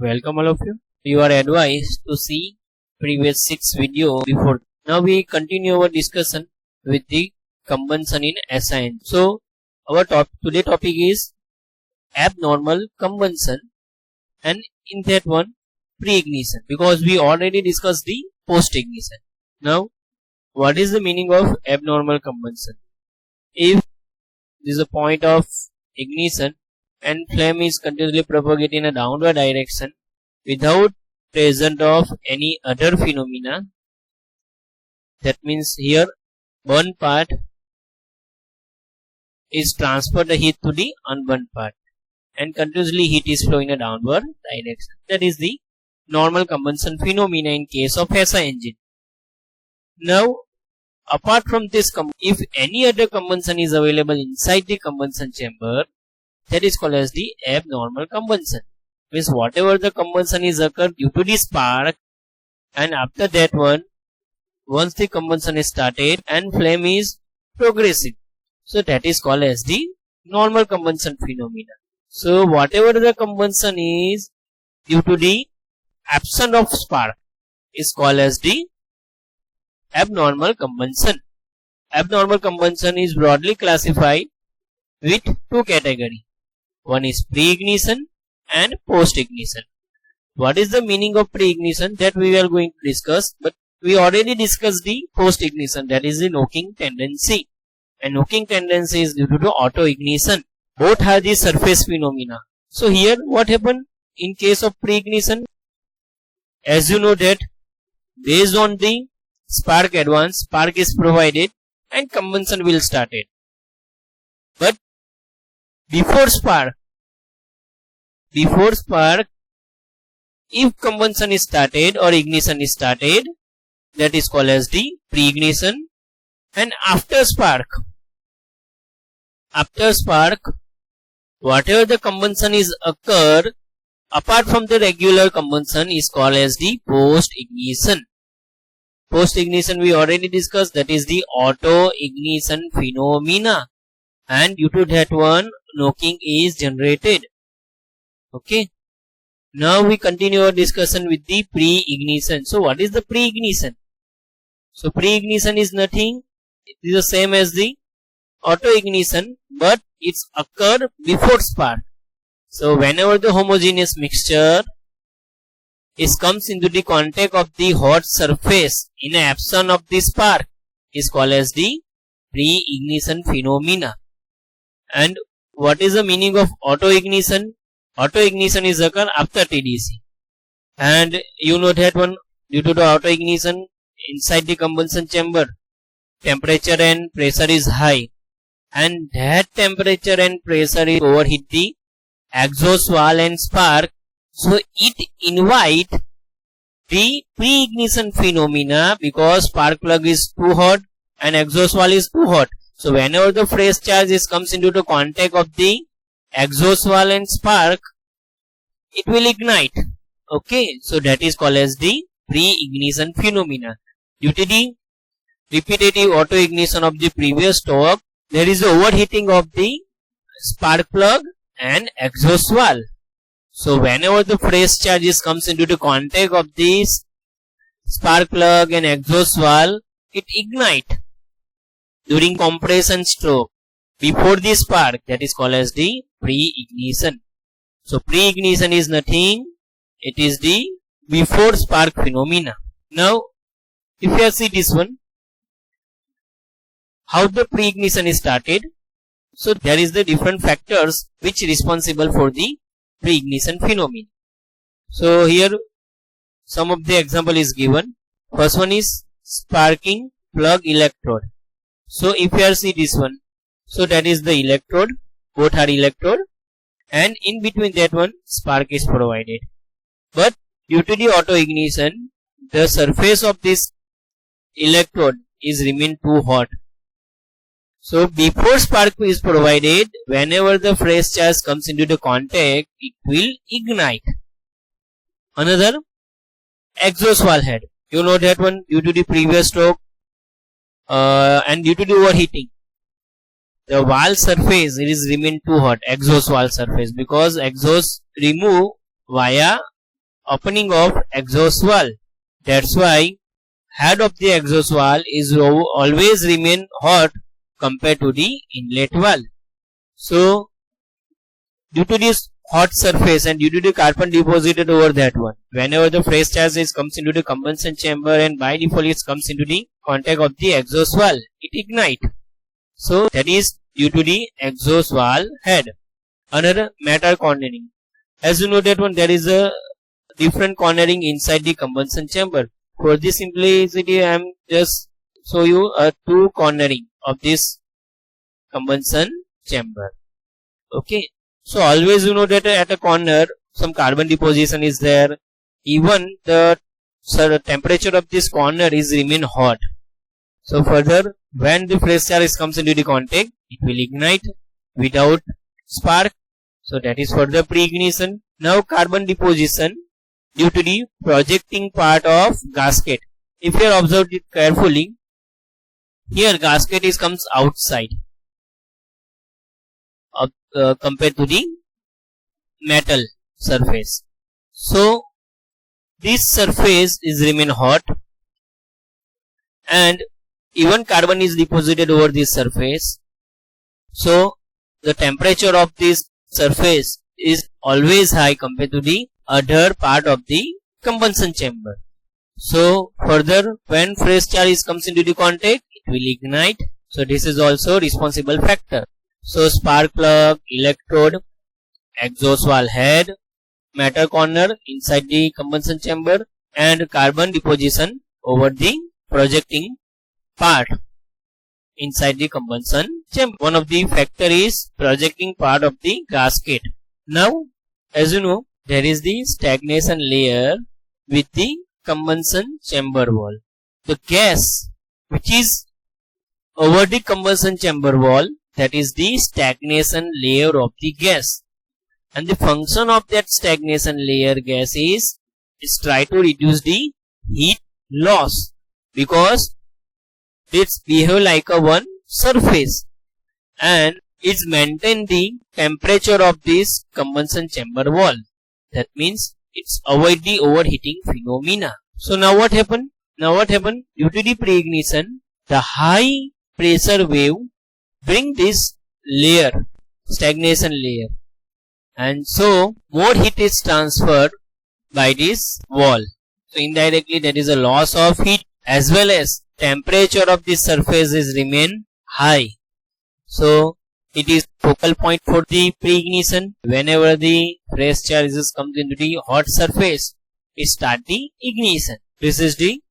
Welcome all of you. You are advised to see previous 6 video before. Now we continue our discussion with the combustion in SI engine. So our today topic is abnormal combustion, and in that one pre-ignition, because we already discussed the post-ignition. Now what is the meaning of abnormal combustion? If there is a point of ignition and flame is continuously propagated in a downward direction without presence of any other phenomena, that means here burnt part is transferred the heat to the unburnt part and continuously heat is flowing in a downward direction. That is the normal combustion phenomena in case of SI engine. Now apart from this, if any other combustion is available inside the combustion chamber, that is called as the abnormal combustion. Means whatever the combustion is occurred due to the spark, and after that one, once the combustion is started and flame is progressive, so that is called as the normal combustion phenomena. So whatever the combustion is due to the absence of spark is called as the abnormal combustion. Abnormal combustion is broadly classified with two categories. One is pre-ignition and post-ignition. What is the meaning of pre-ignition? That we are going to discuss, but we already discussed the post-ignition, that is the knocking tendency. And knocking tendency is due to the auto-ignition. Both are the surface phenomena. So here what happened in case of pre-ignition? As you know that based on the spark advance, spark is provided and combustion will start it. But before spark, if combustion is started or ignition is started, that is called as the pre-ignition. And after spark, whatever the combustion is occurred apart from the regular combustion is called as the post-ignition. Post-ignition we already discussed, that is the auto-ignition phenomena, and due to that one knocking is generated. Okay. Now we continue our discussion with the pre-ignition. So what is the pre-ignition? So pre-ignition is nothing, it is the same as the auto-ignition, but it's occurred before spark. So whenever the homogeneous mixture comes into the contact of the hot surface in absence of the spark is called as the pre-ignition phenomena. And what is the meaning of auto-ignition? Auto-ignition is occur after TDC. And you know that one, due to the auto-ignition inside the combustion chamber, temperature and pressure is high. And that temperature and pressure is overheat the exhaust valve and spark. So it invite the pre-ignition phenomena because spark plug is too hot and exhaust valve is too hot. So whenever the fresh charge comes into the contact of the exhaust valve and spark, it will ignite. Okay, so that is called as the pre-ignition phenomena. Due to the repetitive auto-ignition of the previous torque, there is overheating of the spark plug and exhaust valve. So whenever the fresh charge comes into the contact of this spark plug and exhaust valve, it ignites during compression stroke before the spark, that is called as the pre-ignition. So pre-ignition is nothing, it is the before spark phenomena. Now if you see this one, how the pre-ignition is started. So there is the different factors which responsible for the pre-ignition phenomenon. So here some of the example is given. First one is sparking plug electrode. So if you see this one, so that is the electrode, both are electrode, and in between that one spark is provided. But due to the auto ignition, the surface of this electrode is remain too hot. So before spark is provided, whenever the fresh charge comes into the contact, it will ignite. Another, exhaust valve head. You know that one, due to the previous stroke and due to the overheating, the valve surface it is remain too hot, exhaust valve surface, because exhaust remove via opening of exhaust valve. That's why head of the exhaust valve is always remain hot compared to the inlet valve. So due to this hot surface and due to the carbon deposited over that one, whenever the fresh charge comes into the combustion chamber and by default it comes into the contact of the exhaust valve, it ignites. So that is due to the exhaust valve head. Another metal cornering. As you know that one, there is a different cornering inside the combustion chamber. For this simplicity, I am just show you a two cornering of this combustion chamber. Okay. So always you know that at a corner some carbon deposition is there. Even the temperature of this corner is remain hot. So further, when the fresh charge comes into the contact, it will ignite without spark. So that is for the pre-ignition. Now carbon deposition due to the projecting part of gasket. If you have observed it carefully, here gasket comes outside compared to the metal surface. So this surface is remain hot and even carbon is deposited over this surface. So the temperature of this surface is always high compared to the other part of the combustion chamber. So further, when fresh charge comes into the contact, it will ignite. So this is also responsible factor. So spark plug, electrode, exhaust valve head, metal corner inside the combustion chamber and carbon deposition over the projecting part inside the combustion chamber. One of the factor is projecting part of the gasket. Now as you know, there is the stagnation layer with the combustion chamber wall. The gas which is over the combustion chamber wall, that is the stagnation layer of the gas, and the function of that stagnation layer gas is try to reduce the heat loss because it's behave like a one surface and it's maintain the temperature of this combustion chamber wall. That means it's avoid the overheating phenomena. So now what happened? Due to the pre-ignition, the high pressure wave bring this layer, stagnation layer, and so more heat is transferred by this wall. So indirectly there is a loss of heat as well as temperature of this surface is remain high. So it is focal point for the pre-ignition. Whenever the fresh charges comes into the hot surface, it start the ignition. This is the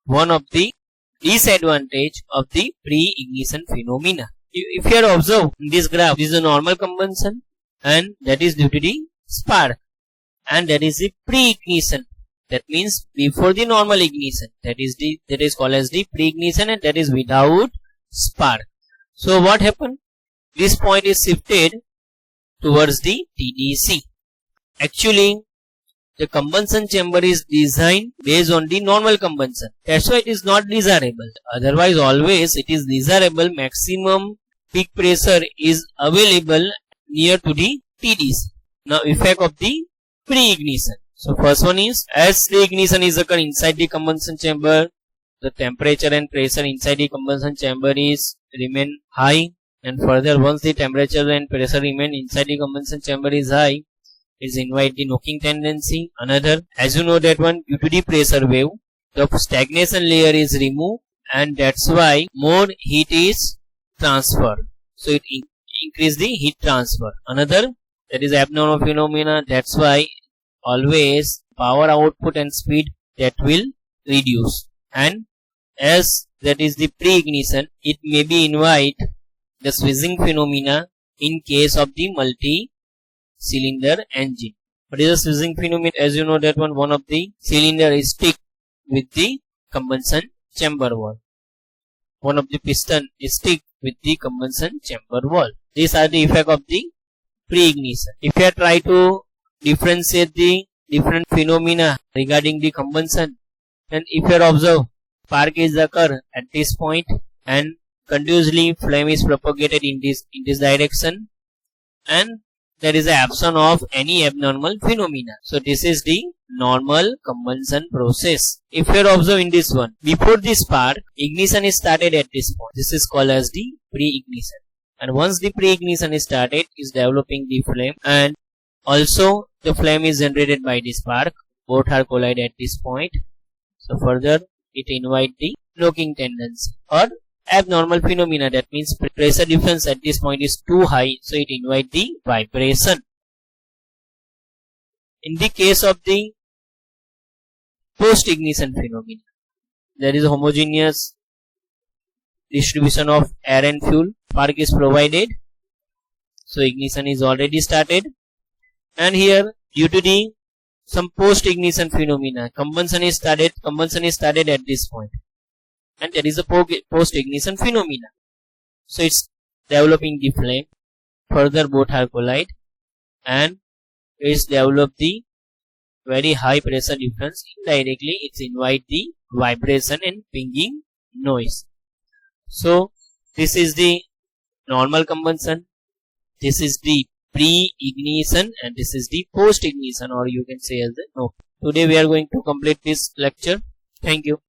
one of the disadvantage of the pre-ignition phenomena. If you have observed in this graph, this is a normal combustion and that is due to the spark, and that is the pre-ignition. That means before the normal ignition. That is called as the pre-ignition and that is without spark. So what happened? This point is shifted towards the TDC. Actually, the combustion chamber is designed based on the normal combustion. That's why it is not desirable. Otherwise, always it is desirable. Maximum peak pressure is available near to the TDC. Now, effect of the pre-ignition. So, first one is as the ignition is occur inside the combustion chamber, the temperature and pressure inside the combustion chamber is remain high. And further, once the temperature and pressure remain inside the combustion chamber is high, is invite the knocking tendency. Another, as you know that one, due to the pressure wave, the stagnation layer is removed and that's why more heat is transferred. So it increase the heat transfer. Another, that is abnormal phenomena. That's why always power output and speed that will reduce. And as that is the pre-ignition, it may be invite the switching phenomena in case of the multi-cylinder engine. What is the switching phenomenon? As you know that one of the cylinder is stick with the combustion chamber wall. One of the piston is stick with the combustion chamber wall. These are the effect of the pre-ignition. If you try to differentiate the different phenomena regarding the combustion, then if you observe spark is occur at this point and continuously flame is propagated in this direction, and there is an absence of any abnormal phenomena. So this is the normal combustion process. If you observe in this one, before the spark, ignition is started at this point. This is called as the pre-ignition. And once the pre-ignition is started, is developing the flame, and also the flame is generated by the spark. Both are collide at this point. So further it invite the knocking tendency or abnormal phenomena. That means pressure difference at this point is too high, so it invite the vibration. In the case of the post-ignition phenomena, there is a homogeneous distribution of air and fuel. Spark is provided, so ignition is already started, and here due to the some post-ignition phenomena, combustion is started at this point, and there is a post-ignition phenomena. So it's developing the flame. Further both are collide, and it's develop the very high pressure difference. Indirectly it's invite the vibration and pinging noise. So this is the normal combustion, this is the pre-ignition, and this is the post-ignition, or you can say as the no. Today we are going to complete this lecture. Thank you.